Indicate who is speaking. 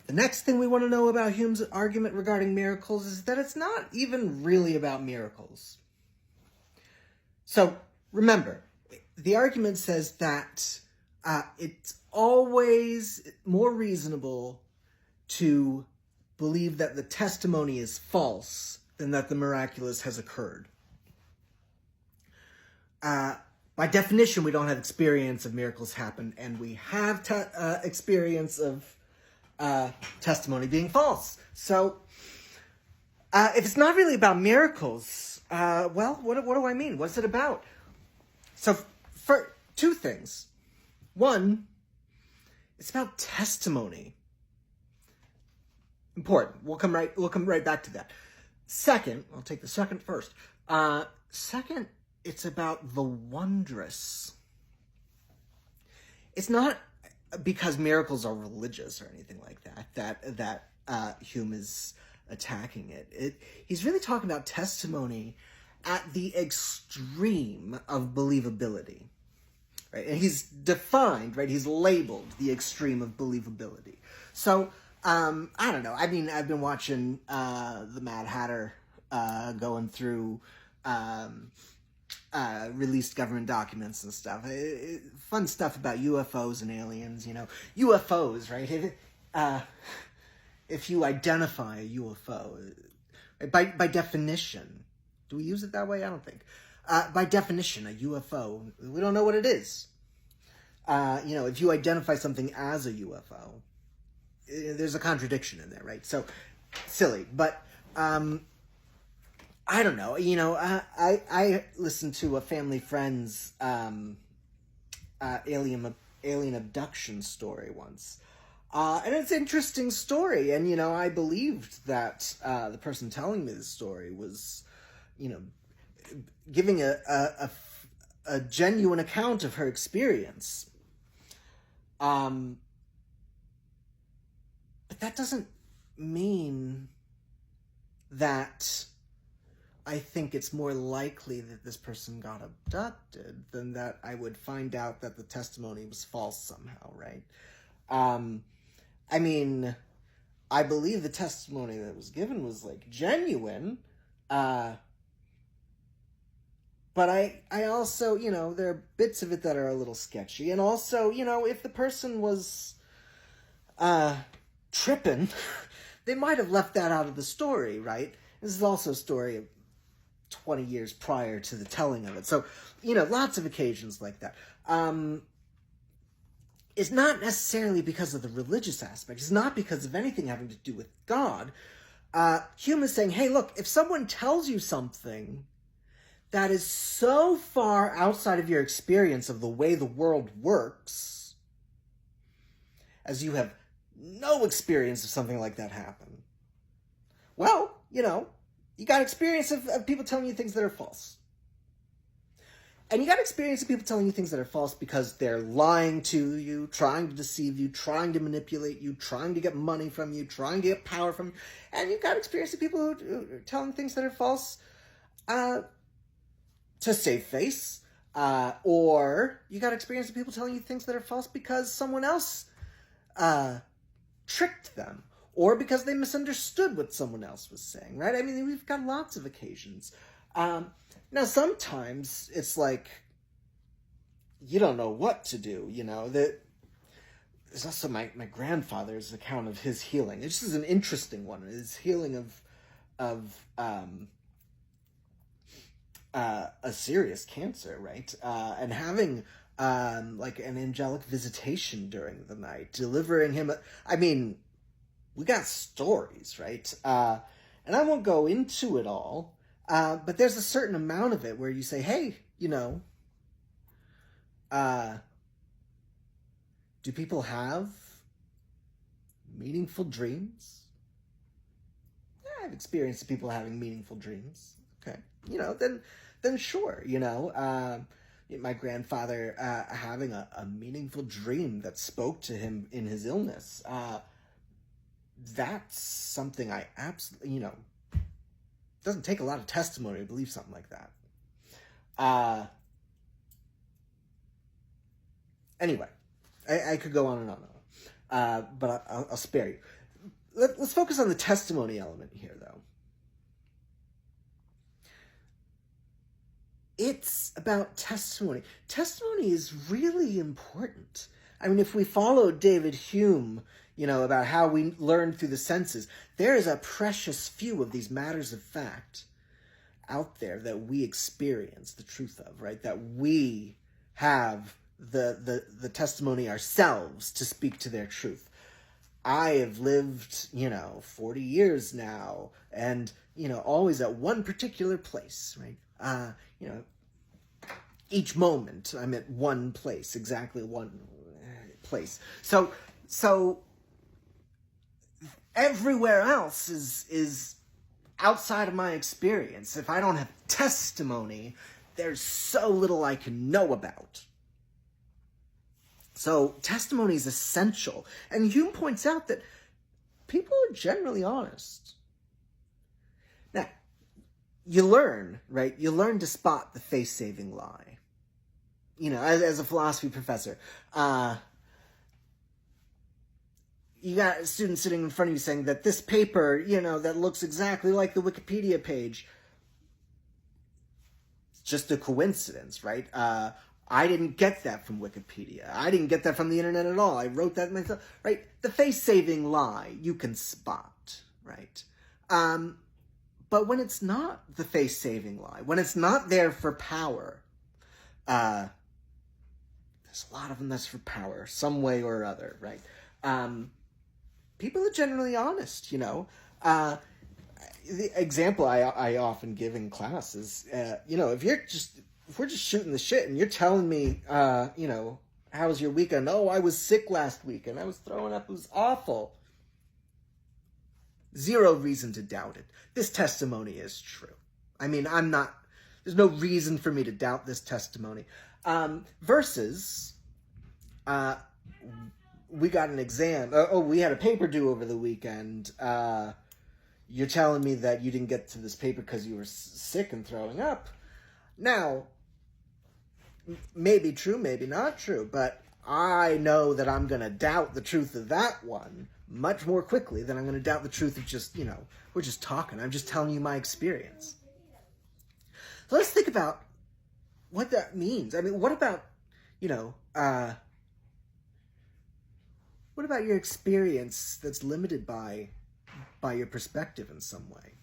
Speaker 1: The next thing we want to know about Hume's argument regarding miracles is that it's not even really about miracles. So, remember, the argument says that it's always more reasonable to believe that the testimony is false than that the miraculous has occurred. By definition, we don't have experience of miracles happen, and we have experience of testimony being false. So, if it's not really about miracles, well, what do I mean? What's it about? So, for two things. One, it's about testimony. Important. We'll come right back to that. Second, I'll take the second first. Second, it's about the wondrous. It's not because miracles are religious or anything like that Hume is attacking it. He's really talking about testimony at the extreme of believability. Right? And he's defined, right? He's labeled the extreme of believability. So, I don't know. I mean, I've been watching the Mad Hatter going through released government documents and stuff. Fun stuff about UFOs and aliens, you know. UFOs, right? If you identify a UFO, by definition, do we use it that way? I don't think. By definition, a UFO, we don't know what it is. You know, if you identify something as a UFO, there's a contradiction in there, right? So, silly. But, I don't know. You know, I listened to a family friend's alien abduction story once. And it's an interesting story. And, you know, I believed that the person telling me the story was, you know, giving a genuine account of her experience. But that doesn't mean that I think it's more likely that this person got abducted than that I would find out that the testimony was false somehow, right? I mean, I believe the testimony that was given was, like, genuine, but I also, you know, there are bits of it that are a little sketchy, and also, you know, if the person was, tripping, they might have left that out of the story, right? This is also a story of 20 years prior to the telling of it. So, you know, lots of occasions like that. It's not necessarily because of the religious aspect. It's not because of anything having to do with God. Hume is saying, hey, look, if someone tells you something that is so far outside of your experience of the way the world works, as you have no experience of something like that happen, well, you know, you got experience of people telling you things that are false. And you got experience of people telling you things that are false because they're lying to you, trying to deceive you, trying to manipulate you, trying to get money from you, trying to get power from you. And you got experience of people who are telling things that are false to save face. Or you got experience of people telling you things that are false because someone else tricked them. Or because they misunderstood what someone else was saying, right? I mean, we've got lots of occasions. Now, sometimes it's like, you don't know what to do, you know. There's also my grandfather's account of his healing. This is an interesting one. His healing of a serious cancer, right? And having like an angelic visitation during the night, delivering him. I mean, we got stories, right? And I won't go into it all, but there's a certain amount of it where you say, hey, you know, do people have meaningful dreams? Yeah, I've experienced people having meaningful dreams. Okay. You know, then sure, you know, my grandfather having a meaningful dream that spoke to him in his illness. That's something I absolutely, you know, it doesn't take a lot of testimony to believe something like that. Anyway, I could go on and on and on, but I'll spare you. Let's focus on the testimony element here, though. It's about testimony. Testimony is really important. I mean, if we follow David Hume, about how we learn through the senses, there is a precious few of these matters of fact out there that we experience the truth of, right? That we have the testimony ourselves to speak to their truth. I have lived, 40 years now, and, always at one particular place, right? Each moment I'm at one place, exactly one place. So everywhere else is outside of my experience. If I don't have testimony, there's so little I can know about. So testimony is essential. And Hume points out that people are generally honest. Now, you learn, right? You learn to spot the face-saving lie. As a philosophy professor, you got a student sitting in front of you saying that this paper, that looks exactly like the Wikipedia page, it's just a coincidence, right? I didn't get that from Wikipedia. I didn't get that from the internet at all. I wrote that myself, right? The face-saving lie, you can spot, right? But when it's not the face-saving lie, when it's not there for power, there's a lot of them that's for power, some way or other, right? People are generally honest, The example I often give in class is, if we're just shooting the shit and you're telling me, how was your weekend? Oh, I was sick last week and I was throwing up. It was awful. Zero reason to doubt it. This testimony is true. I mean, there's no reason for me to doubt this testimony. Versus, we got an exam. We had a paper due over the weekend. You're telling me that you didn't get to this paper because you were sick and throwing up. Now, maybe true, maybe not true, but I know that I'm going to doubt the truth of that one much more quickly than I'm going to doubt the truth of just, we're just talking. I'm just telling you my experience. So let's think about what that means. I mean, what about your experience that's limited by your perspective in some way?